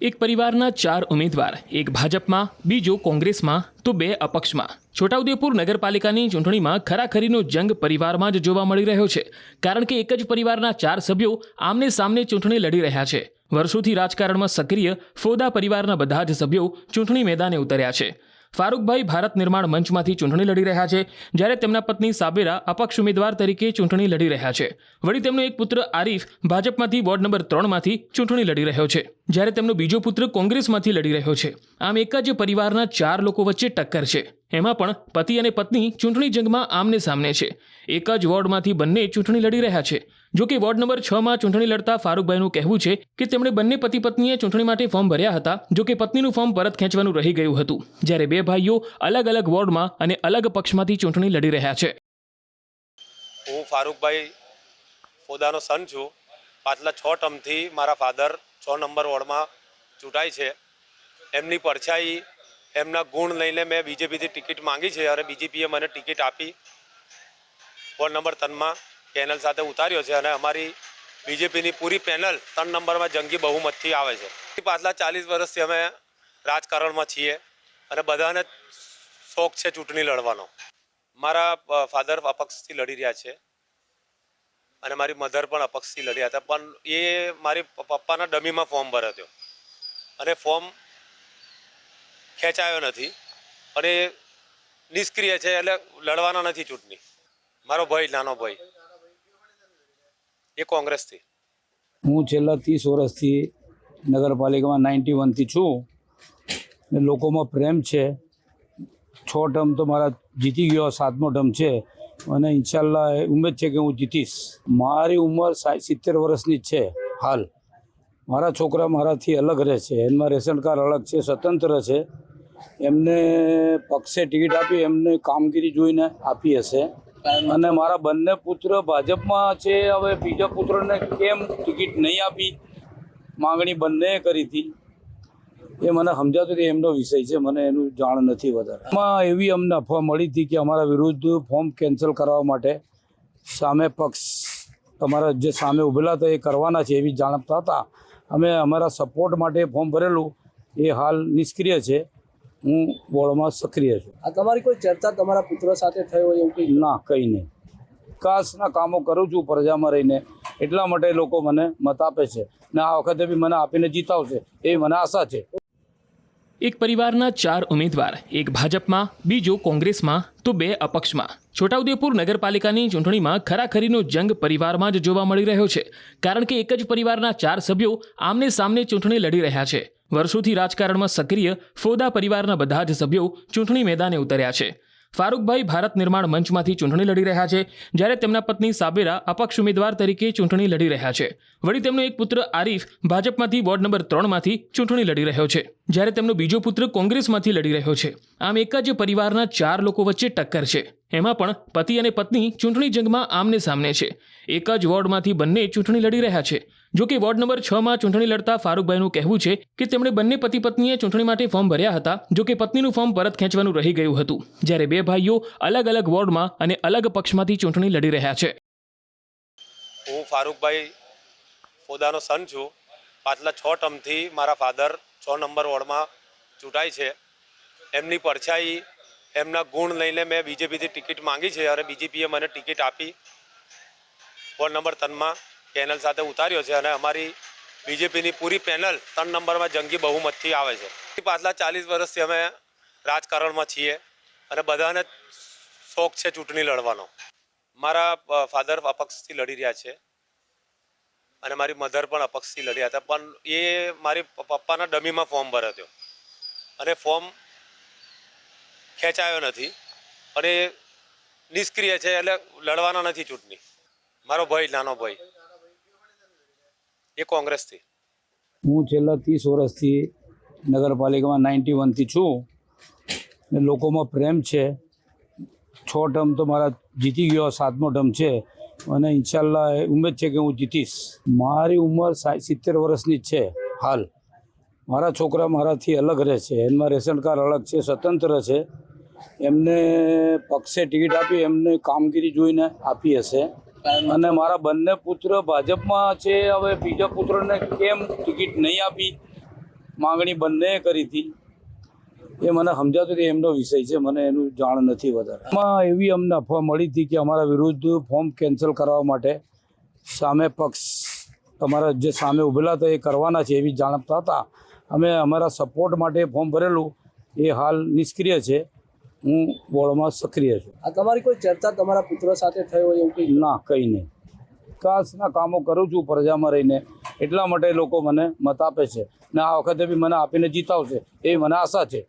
એક પરિવારના 4 ઉમેદવાર, એક ભાજપમાં, બીજો કોંગ્રેસમાં તો 2 અપક્ષમાં. છોટાઉદેપુર નગરપાલિકાની ચૂંટણીમાં ખરાખરીનો જંગ પરિવારમાં જ જોવા મળી રહ્યો છે, કારણ કે એક જ પરિવારના 4 સભ્યો આમને સામને ચૂંટણી લડી રહ્યા છે. વર્ષોથી રાજકારણમાં સક્રિય ફોદા પરિવારના બધા જ સભ્યો ચૂંટણી મેદાને ઉતર્યા છે. ફારૂકભાઈ ભારત નિર્માણ મંચમાંથી ચૂંટણી લડી રહ્યા છે, જ્યારે તેમના પત્ની સાબેરા અપક્ષ ઉમેદવાર તરીકે ચૂંટણી લડી રહ્યા છે. વળી તેમનો એક પુત્ર આરીફ ભાજપમાંથી વોર્ડ નંબર 3માંથી ચૂંટણી લડી રહ્યો છે, જ્યારે તેમનો બીજો પુત્ર કોંગ્રેસમાંથી લડી રહ્યો છે. આમ એક જ પરિવારના 4 લોકો વચ્ચે ટક્કર છે. એમાં પણ પતિ અને પત્ની ચૂંટણી જંગમાં આમને સામને છે. એક જ વોર્ડમાંથી બંને ચૂંટણી લડી રહ્યા છે. જો કે વોર્ડ નંબર 6માં ચૂંટણી લડતા ફારૂકભાઈનું કહેવું છે કે તેમણે બંને પતિ પત્નીએ ચૂંટણી માટે ફોર્મ ભર્યા હતા, જો કે પત્નીનું ફોર્મ પરત ખેંચવાનું રહી ગયું હતું, જ્યારે 2 ભાઈઓ અલગ અલગ વોર્ડમાં અને અલગ પક્ષમાંથી ચૂંટણી લડી રહ્યા છે. હું ફારૂકભાઈ ફોદાનો સન છું. પાછલા 6 ટર્મથી મારા ફાધર 6 નંબર વોર્ડમાં ચૂંટાય છે. એમની પરછાઈ, એમના ગુણ લઈને મેં બીજેપીથી ટિકિટ માંગી છે અને બીજેપીએ મને ટિકિટ આપી. વોર્ડ નંબર 3માં પેનલ સાથે ઉતાર્યો છે અને અમારી બીજેપીની પૂરી પેનલ 3 નંબરમાં જંગી બહુમતથી આવે છે. પાછલા 40 વર્ષથી અમે રાજકારણમાં છીએ અને બધાને શોખ છે ચૂંટણી લડવાનો. મારા ફાધર અપક્ષથી લડી રહ્યા છે અને મારી મધર પણ અપક્ષથી લડ્યા હતા, પણ એ મારી પપ્પાના ડમીમાં ફોર્મ ભર્યો હતો અને ફોર્મ ખેંચાયો નથી અને નિષ્ક્રિય છે, એટલે લડવાના નથી ચૂંટણી. મારો ભાઈ, નાનો ભાઈ, એ કોંગ્રેસથી. હું છેલ્લા 30 વર્ષથી નગરપાલિકામાં 91થી છું ને લોકોમાં પ્રેમ છે. 6 ટર્મ તો મારા જીતી ગયો, 7મો ટર્મ છે અને ઇન્શાલ્લાહ ઉમેદ છે કે હું જીતીશ. મારી ઉંમર 70 વર્ષની જ છે હાલ. મારા છોકરા મારાથી અલગ રહે છે, એમાં રેશન કાર્ડ અલગ છે, સ્વતંત્ર છે. એમને પક્ષે ટિકિટ આપી, એમને કામગીરી જોઈને આપી હશે. અને મારા બંને પુત્ર ભાજપમાં છે, હવે બીજા પુત્રને કેમ ટિકિટ નહીં આપી, માગણી બંને કરી હતી. એ મને સમજાતું કે એમનો વિષય છે, મને એનું જાણ નથી વધારે. એમાં એવી અમને અફવા મળી હતી કે અમારા વિરુદ્ધ ફોર્મ કેન્સલ કરવા માટે સામે પક્ષ તમારા જે સામે ઉભેલા હતા એ કરવાના છે એવી જાણતા હતા. અમે અમારા સપોર્ટ માટે ફોર્મ ભરેલું, એ હાલ નિષ્ક્રિય છે. હું વોર્ડમાં સક્રિય છું. આ તમારી કોઈ ચર્ચા તમારા પુત્રો સાથે થઈ હોય એવું કંઈ? ના, કંઈ નહીં. વિકાસના કામો કરું છું પ્રજામાં રહીને, એટલા માટે લોકો મને મત આપે છે ને આ વખતે બી મને આપીને જીતાવશે એવી મને આશા છે. એક પરિવારના 4 ઉમેદવાર, એક ભાજપમાં, બીજો કોંગ્રેસમાં તો 2 અપક્ષમાં. છોટાઉદેપુર નગરપાલિકાની ચૂંટણીમાં ખરાખરીનો જંગ પરિવારમાં જ જોવા મળી રહ્યો છે, કારણ કે એક જ પરિવારના 4 સભ્યો આમને સામને ચૂંટણી લડી રહ્યા છે. વર્ષોથી રાજકારણમાં સક્રિય ફોદા પરિવારના બધા જ સભ્યો ચૂંટણી મેદાને ઉતર્યા છે. ફારૂકભાઈ ભારત નિર્માણ મંચમાંથી ચૂંટણી લડી રહ્યા છે, જ્યારે તેમના પત્ની સાબેરા અપક્ષ ઉમેદવાર તરીકે ચૂંટણી લડી રહ્યા છે. વળી તેમનો એક પુત્ર આરીફ ભાજપમાંથી વોર્ડ નંબર 3માંથી ચૂંટણી લડી રહ્યો છે, જ્યારે તેમનો બીજો પુત્ર કોંગ્રેસમાંથી લડી રહ્યો છે. આમ એક જ પરિવારના 4 લોકો વચ્ચે ટક્કર છે. એમાં પણ પતિ અને પત્ની ચૂંટણી જંગમાં આમને સામને છે. એક જ વોર્ડમાંથી બંને ચૂંટણી લડી રહ્યા છે. જો કે વોર્ડ નંબર 6માં ચૂંટણી લડતા ફારૂકભાઈનું કહેવું છે કે તેમણે બંને પતિ પત્નીએ ચૂંટણી માટે ફોર્મ ભર્યા હતા, જો કે પત્નીનું ફોર્મ પરત ખેંચવાનું રહી ગયું હતું, જ્યારે 2 ભાઈઓ અલગ અલગ વોર્ડમાં અને અલગ પક્ષમાંથી ચૂંટણી લડી રહ્યા છે. હું ફારૂકભાઈ ફોદાનો સન છું. પાછલા 6 ટર્મથી મારા ફાધર 6 નંબર વોર્ડમાં ચૂંટાય છે. એમની પરછાઈ, એમના ગુણ લઈને મેં બીજેપીથી ટિકિટ માંગી છે અને બીજેપીએ મને ટિકિટ આપી. વોર્ડ નંબર 3માં પેનલ સાથે ઉતાર્યો છે અને અમારી બીજેપીની પૂરી પેનલ 3 નંબરમાં જંગી બહુમતથી આવે છે. પાછલા 40 વર્ષથી અમે રાજકારણમાં છીએ અને બધાને શોખ છે ચૂંટણી લડવાનો. મારા ફાધર અપક્ષથી લડી રહ્યા છે અને મારી મધર પણ અપક્ષથી લડ્યા હતા, પણ એ મારી પપ્પાના ડમીમાં ફોર્મ ભર્યો હતો અને ફોર્મ ખેંચાયો નથી અને નિષ્ક્રિય છે, એટલે લડવાના નથી ચૂંટણી. મારો ભાઈ, નાનો ભાઈ, એ કોંગ્રેસથી. હું છેલ્લા 30 વર્ષથી નગરપાલિકામાં 91થી છું ને લોકોમાં પ્રેમ છે. 6 ટર્મ તો મારા જીતી ગયો, 7મો ટર્મ છે અને ઇન્શાલ્લાહ ઉમેદ છે કે હું જીતીશ. મારી ઉંમર 70 વર્ષની જ છે હાલ. મારા છોકરા મારાથી અલગ રહે છે, એમાં રેશન કાર્ડ અલગ છે, સ્વતંત્ર છે. એમને પક્ષે ટિકિટ આપી, એમને કામગીરી જોઈને આપી હશે. અને મારા બંને પુત્ર ભાજપમાં છે, હવે બીજા પુત્રને કેમ ટિકિટ નહીં આપી, માંગણી બંને કરી હતી. એ મને સમજાતું કે એમનો વિષય છે, મને એનું જાણ નથી વધારે. એમાં એવી અમને અફવા મળી હતી કે અમારા વિરુદ્ધ ફોર્મ કેન્સલ કરવા માટે સામે પક્ષ તમારા જે સામે ઉભેલા હતા એ કરવાના છે એવી જાણતા હતા. અમે અમારા સપોર્ટ માટે ફોર્મ ભરેલું એ હાલ નિષ્ક્રિય છે. હું બોર્ડમાં સક્રિય છું. આ તમારી કોઈ ચર્ચા તમારા પુત્ર સાથે થઈ હોય એવું કંઈ? ના, કંઈ નહીં. વિકાસના કામો કરું છું પ્રજામાં રહીને, એટલા માટે લોકો મને મત આપે છે ને આ વખતે બી મને આપીને જીતાવશે એવી મને આશા છે.